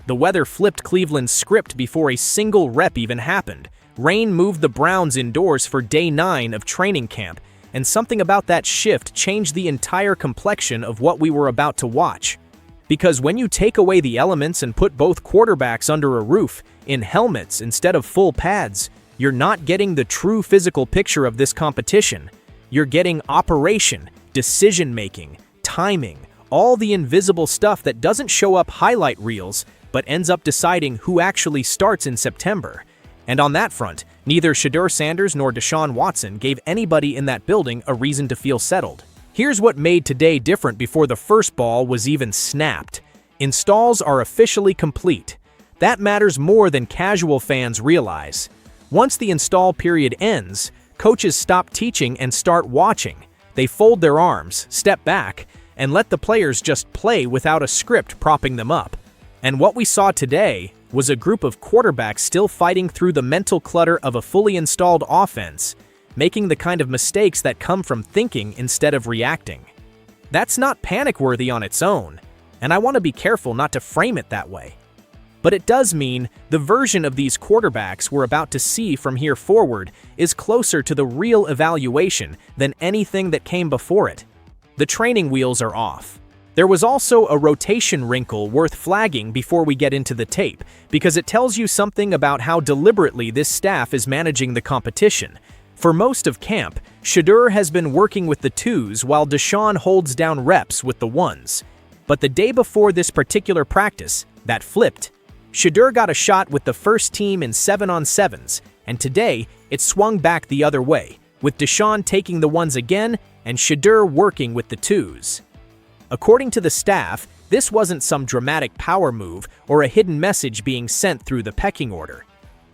The weather flipped Cleveland's script before a single rep even happened. Rain moved the Browns indoors for day 9 of training camp, and something about that shift changed the entire complexion of what we were about to watch. Because when you take away the elements and put both quarterbacks under a roof, in helmets instead of full pads, you're not getting the true physical picture of this competition. You're getting operation, decision-making, timing, all the invisible stuff that doesn't show up highlight reels, but ends up deciding who actually starts in September. And on that front, neither Shedeur Sanders nor Deshaun Watson gave anybody in that building a reason to feel settled. Here's what made today different before the first ball was even snapped. Installs are officially complete. That matters more than casual fans realize. Once the install period ends, coaches stop teaching and start watching. They fold their arms, step back, and let the players just play without a script propping them up. And what we saw today was a group of quarterbacks still fighting through the mental clutter of a fully installed offense, making the kind of mistakes that come from thinking instead of reacting. That's not panic-worthy on its own, and I want to be careful not to frame it that way. But it does mean the version of these quarterbacks we're about to see from here forward is closer to the real evaluation than anything that came before it. The training wheels are off. There was also a rotation wrinkle worth flagging before we get into the tape, because it tells you something about how deliberately this staff is managing the competition. For most of camp, Shedeur has been working with the 2s while Deshaun holds down reps with the 1s. But the day before this particular practice, that flipped. Shedeur got a shot with the first team in 7-on-7s, and today it swung back the other way, with Deshaun taking the 1s again and Shedeur working with the 2s. According to the staff, this wasn't some dramatic power move or a hidden message being sent through the pecking order.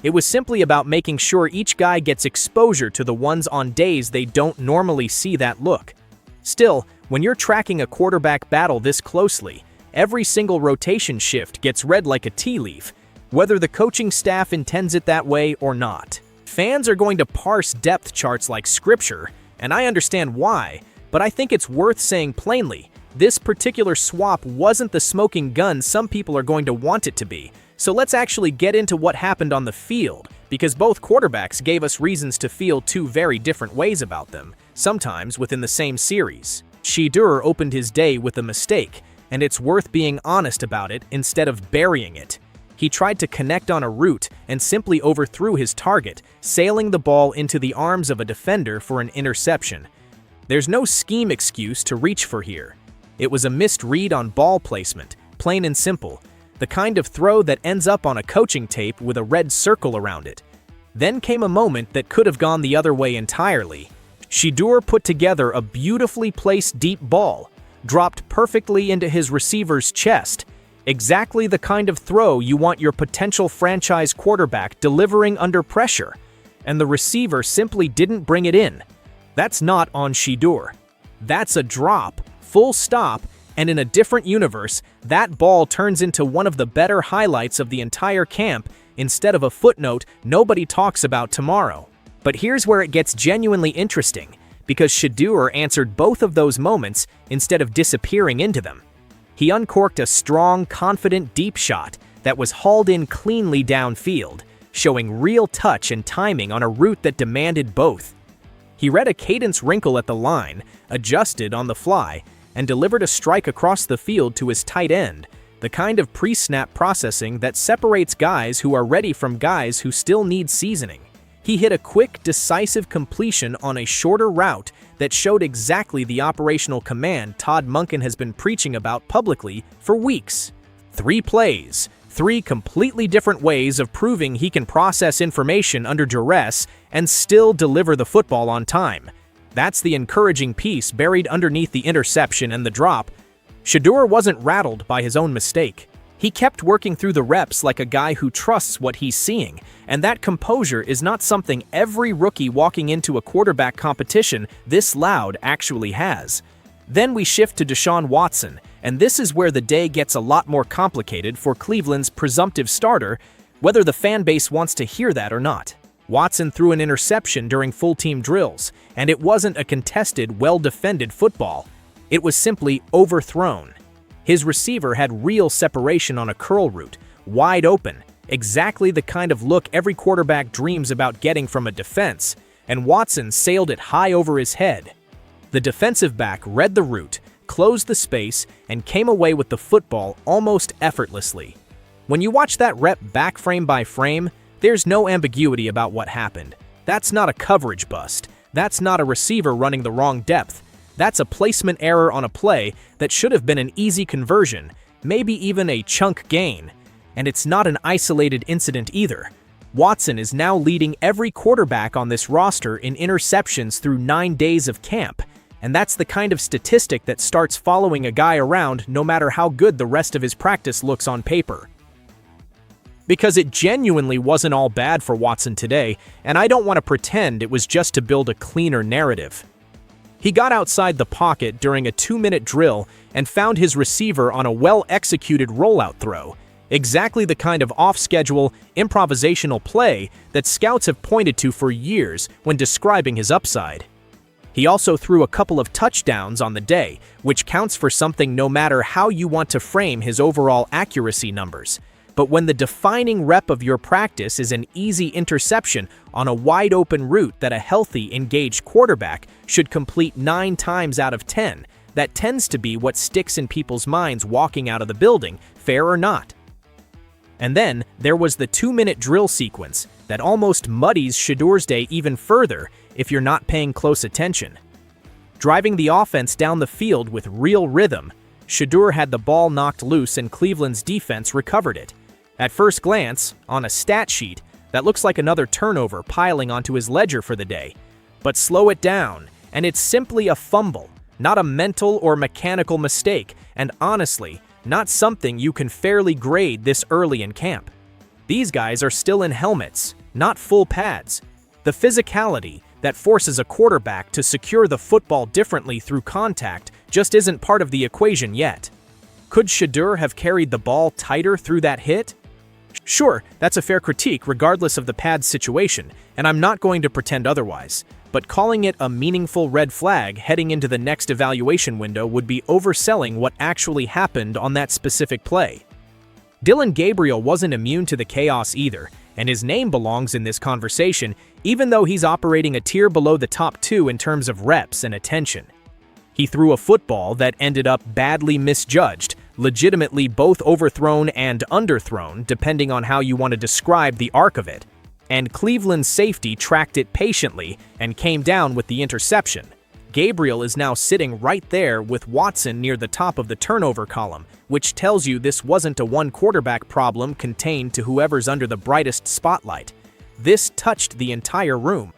It was simply about making sure each guy gets exposure to the 1s on days they don't normally see that look. Still, when you're tracking a quarterback battle this closely, every single rotation shift gets read like a tea leaf, whether the coaching staff intends it that way or not. Fans are going to parse depth charts like scripture, and I understand why, but I think it's worth saying plainly, this particular swap wasn't the smoking gun some people are going to want it to be. So let's actually get into what happened on the field, because both quarterbacks gave us reasons to feel two very different ways about them, sometimes within the same series. Shedeur opened his day with a mistake, and it's worth being honest about it instead of burying it. He tried to connect on a route and simply overthrew his target, sailing the ball into the arms of a defender for an interception. There's no scheme excuse to reach for here. It was a missed read on ball placement, plain and simple, the kind of throw that ends up on a coaching tape with a red circle around it. Then came a moment that could have gone the other way entirely. Shedeur put together a beautifully placed deep ball, dropped perfectly into his receiver's chest, exactly the kind of throw you want your potential franchise quarterback delivering under pressure, and the receiver simply didn't bring it in. That's not on Shedeur. That's a drop, full stop, and in a different universe, that ball turns into one of the better highlights of the entire camp instead of a footnote nobody talks about tomorrow. But here's where it gets genuinely interesting, because Shedeur answered both of those moments instead of disappearing into them. He uncorked a strong, confident deep shot that was hauled in cleanly downfield, showing real touch and timing on a route that demanded both. He read a cadence wrinkle at the line, adjusted on the fly, and delivered a strike across the field to his tight end, the kind of pre-snap processing that separates guys who are ready from guys who still need seasoning. He hit a quick, decisive completion on a shorter route that showed exactly the operational command Todd Monken has been preaching about publicly for weeks. 3 plays, 3 completely different ways of proving he can process information under duress and still deliver the football on time. That's the encouraging piece buried underneath the interception and the drop. Shedeur wasn't rattled by his own mistake. He kept working through the reps like a guy who trusts what he's seeing, and that composure is not something every rookie walking into a quarterback competition this loud actually has. Then we shift to Deshaun Watson, and this is where the day gets a lot more complicated for Cleveland's presumptive starter, whether the fan base wants to hear that or not. Watson threw an interception during full-team drills, and it wasn't a contested, well-defended football. It was simply overthrown. His receiver had real separation on a curl route, wide open, exactly the kind of look every quarterback dreams about getting from a defense, and Watson sailed it high over his head. The defensive back read the route, closed the space, and came away with the football almost effortlessly. When you watch that rep back frame by frame, there's no ambiguity about what happened. That's not a coverage bust. That's not a receiver running the wrong depth. That's a placement error on a play that should have been an easy conversion, maybe even a chunk gain. And it's not an isolated incident either. Watson is now leading every quarterback on this roster in interceptions through 9 days of camp, and that's the kind of statistic that starts following a guy around no matter how good the rest of his practice looks on paper. Because it genuinely wasn't all bad for Watson today, and I don't want to pretend it was just to build a cleaner narrative. He got outside the pocket during a 2-minute drill and found his receiver on a well-executed rollout throw, exactly the kind of off-schedule, improvisational play that scouts have pointed to for years when describing his upside. He also threw a couple of touchdowns on the day, which counts for something no matter how you want to frame his overall accuracy numbers. But when the defining rep of your practice is an easy interception on a wide-open route that a healthy, engaged quarterback should complete 9 times out of 10, that tends to be what sticks in people's minds walking out of the building, fair or not. And then there was the 2-minute drill sequence that almost muddies Shedeur's day even further if you're not paying close attention. Driving the offense down the field with real rhythm, Shedeur had the ball knocked loose and Cleveland's defense recovered it. At first glance, on a stat sheet, that looks like another turnover piling onto his ledger for the day. But slow it down, and it's simply a fumble, not a mental or mechanical mistake, and honestly, not something you can fairly grade this early in camp. These guys are still in helmets, not full pads. The physicality that forces a quarterback to secure the football differently through contact just isn't part of the equation yet. Could Shedeur have carried the ball tighter through that hit? Sure, that's a fair critique regardless of the pads situation, and I'm not going to pretend otherwise. But calling it a meaningful red flag heading into the next evaluation window would be overselling what actually happened on that specific play. Dillon Gabriel wasn't immune to the chaos either, and his name belongs in this conversation even though he's operating a tier below the top 2 in terms of reps and attention. He threw a football that ended up badly misjudged, legitimately both overthrown and underthrown, depending on how you want to describe the arc of it. And Cleveland's safety tracked it patiently and came down with the interception. Gabriel is now sitting right there with Watson near the top of the turnover column, which tells you this wasn't a one-quarterback problem contained to whoever's under the brightest spotlight. This touched the entire room.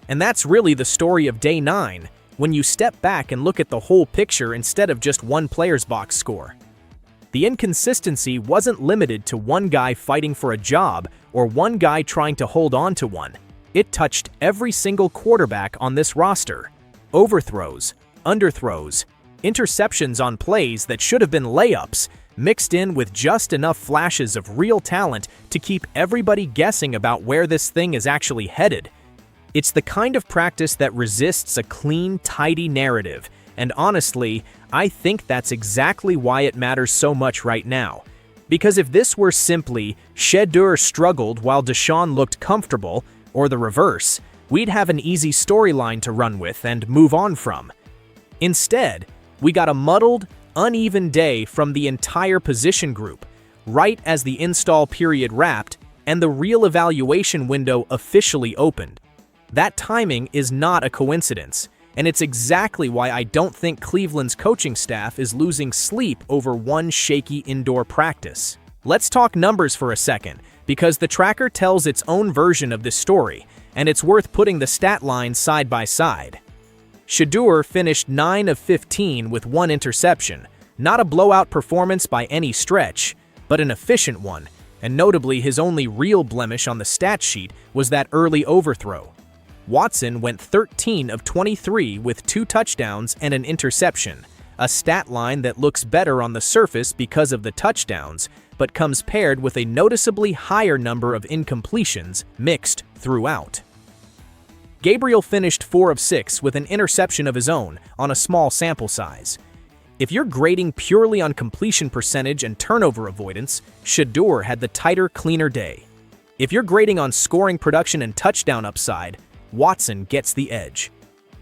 And that's really the story of Day 9, when you step back and look at the whole picture instead of just one player's box score. The inconsistency wasn't limited to one guy fighting for a job or one guy trying to hold on to one. It touched every single quarterback on this roster. Overthrows, underthrows, interceptions on plays that should have been layups, mixed in with just enough flashes of real talent to keep everybody guessing about where this thing is actually headed. It's the kind of practice that resists a clean, tidy narrative, and honestly, I think that's exactly why it matters so much right now. Because if this were simply Shedeur struggled while Deshaun looked comfortable, or the reverse, we'd have an easy storyline to run with and move on from. Instead, we got a muddled, uneven day from the entire position group, right as the install period wrapped and the real evaluation window officially opened. That timing is not a coincidence, and it's exactly why I don't think Cleveland's coaching staff is losing sleep over one shaky indoor practice. Let's talk numbers for a second, because the tracker tells its own version of this story, and it's worth putting the stat lines side by side. Shedeur finished 9 of 15 with 1 interception, not a blowout performance by any stretch, but an efficient one, and notably his only real blemish on the stat sheet was that early overthrow. Watson went 13 of 23 with 2 touchdowns and an interception, a stat line that looks better on the surface because of the touchdowns, but comes paired with a noticeably higher number of incompletions mixed throughout. Gabriel finished 4 of 6 with an interception of his own on a small sample size. If you're grading purely on completion percentage and turnover avoidance, Shedeur had the tighter, cleaner day. If you're grading on scoring production and touchdown upside, Watson gets the edge.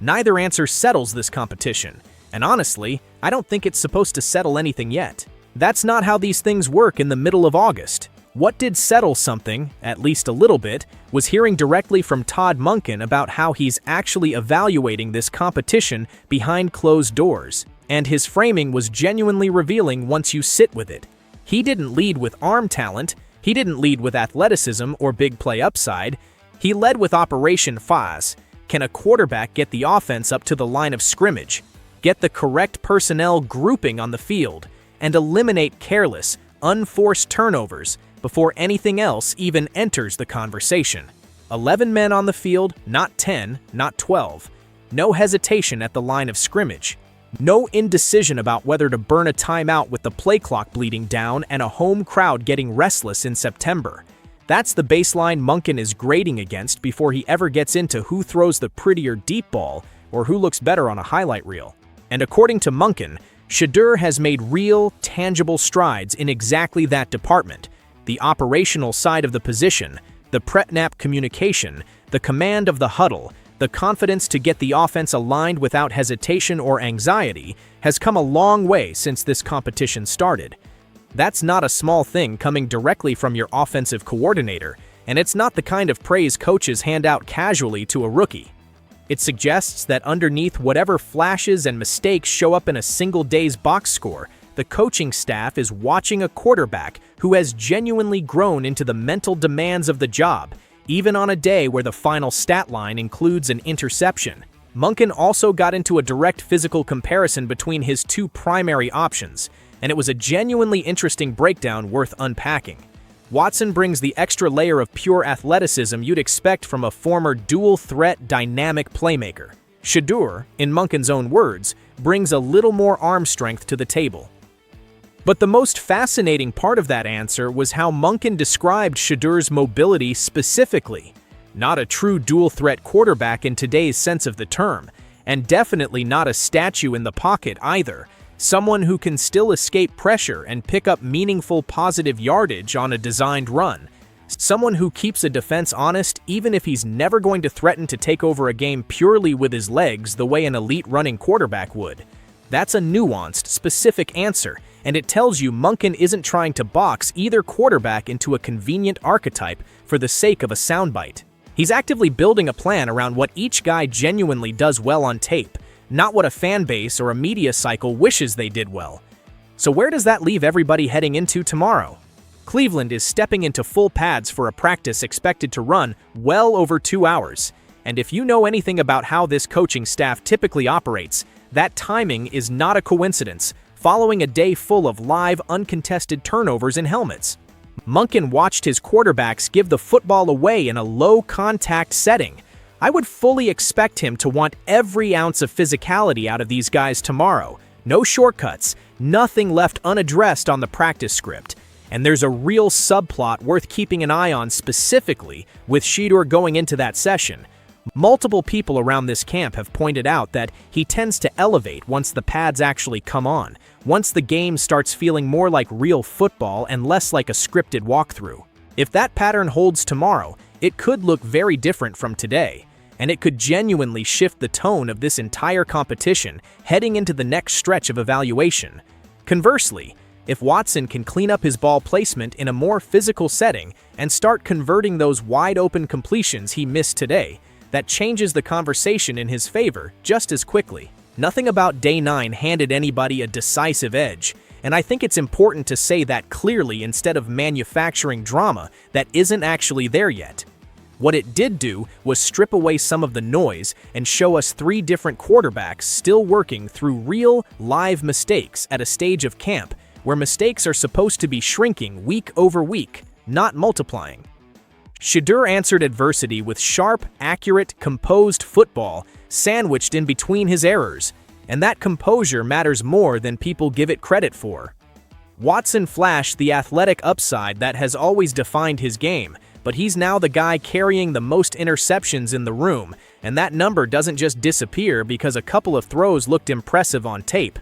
Neither answer settles this competition, and honestly, I don't think it's supposed to settle anything yet. That's not how these things work in the middle of August. What did settle something, at least a little bit, was hearing directly from Todd Monken about how he's actually evaluating this competition behind closed doors, and his framing was genuinely revealing once you sit with it. He didn't lead with arm talent, he didn't lead with athleticism or big play upside, he led with Operation Phase. Can a quarterback get the offense up to the line of scrimmage, get the correct personnel grouping on the field, and eliminate careless, unforced turnovers before anything else even enters the conversation? 11 men on the field, not 10, not 12. No hesitation at the line of scrimmage. No indecision about whether to burn a timeout with the play clock bleeding down and a home crowd getting restless in September. That's the baseline Monken is grading against before he ever gets into who throws the prettier deep ball or who looks better on a highlight reel. And according to Monken, Shedeur has made real, tangible strides in exactly that department: the operational side of the position, the prep-nap communication, the command of the huddle, the confidence to get the offense aligned without hesitation or anxiety has come a long way since this competition started. That's not a small thing coming directly from your offensive coordinator, and it's not the kind of praise coaches hand out casually to a rookie. It suggests that underneath whatever flashes and mistakes show up in a single day's box score, the coaching staff is watching a quarterback who has genuinely grown into the mental demands of the job, even on a day where the final stat line includes an interception. Monken also got into a direct physical comparison between his two primary options, and it was a genuinely interesting breakdown worth unpacking. Watson brings the extra layer of pure athleticism you'd expect from a former dual-threat dynamic playmaker. Shedeur, in Monken's own words, brings a little more arm strength to the table. But the most fascinating part of that answer was how Monken described Shedeur's mobility specifically. Not a true dual-threat quarterback in today's sense of the term, and definitely not a statue in the pocket either. Someone who can still escape pressure and pick up meaningful positive yardage on a designed run. Someone who keeps a defense honest even if he's never going to threaten to take over a game purely with his legs the way an elite running quarterback would. That's a nuanced, specific answer, and it tells you Monken isn't trying to box either quarterback into a convenient archetype for the sake of a soundbite. He's actively building a plan around what each guy genuinely does well on tape, not what a fan base or a media cycle wishes they did well. So where does that leave everybody heading into tomorrow? Cleveland is stepping into full pads for a practice expected to run well over 2 hours. And if you know anything about how this coaching staff typically operates, that timing is not a coincidence, following a day full of live, uncontested turnovers in helmets. Monken watched his quarterbacks give the football away in a low-contact setting. I would fully expect him to want every ounce of physicality out of these guys tomorrow. No shortcuts, nothing left unaddressed on the practice script. And there's a real subplot worth keeping an eye on specifically with Shedeur going into that session. Multiple people around this camp have pointed out that he tends to elevate once the pads actually come on, once the game starts feeling more like real football and less like a scripted walkthrough. If that pattern holds tomorrow, it could look very different from today, and it could genuinely shift the tone of this entire competition heading into the next stretch of evaluation. Conversely, if Watson can clean up his ball placement in a more physical setting and start converting those wide-open completions he missed today, that changes the conversation in his favor just as quickly. Nothing about Day 9 handed anybody a decisive edge, and I think it's important to say that clearly instead of manufacturing drama that isn't actually there yet. What it did do was strip away some of the noise and show us 3 different quarterbacks still working through real, live mistakes at a stage of camp where mistakes are supposed to be shrinking week over week, not multiplying. Shedeur answered adversity with sharp, accurate, composed football sandwiched in between his errors, and that composure matters more than people give it credit for. Watson flashed the athletic upside that has always defined his game, but he's now the guy carrying the most interceptions in the room, and that number doesn't just disappear because a couple of throws looked impressive on tape.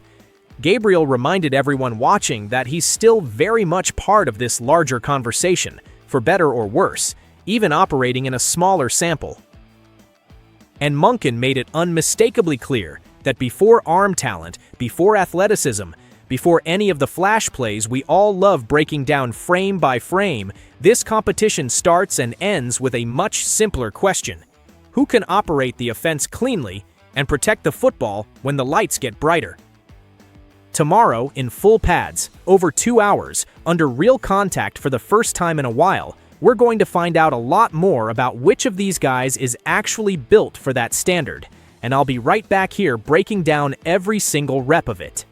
Gabriel reminded everyone watching that he's still very much part of this larger conversation, for better or worse, even operating in a smaller sample. And Monken made it unmistakably clear that before arm talent, before athleticism, before any of the flash plays we all love breaking down frame by frame, this competition starts and ends with a much simpler question. Who can operate the offense cleanly and protect the football when the lights get brighter? Tomorrow, in full pads, over 2 hours, under real contact for the first time in a while, we're going to find out a lot more about which of these guys is actually built for that standard, and I'll be right back here breaking down every single rep of it.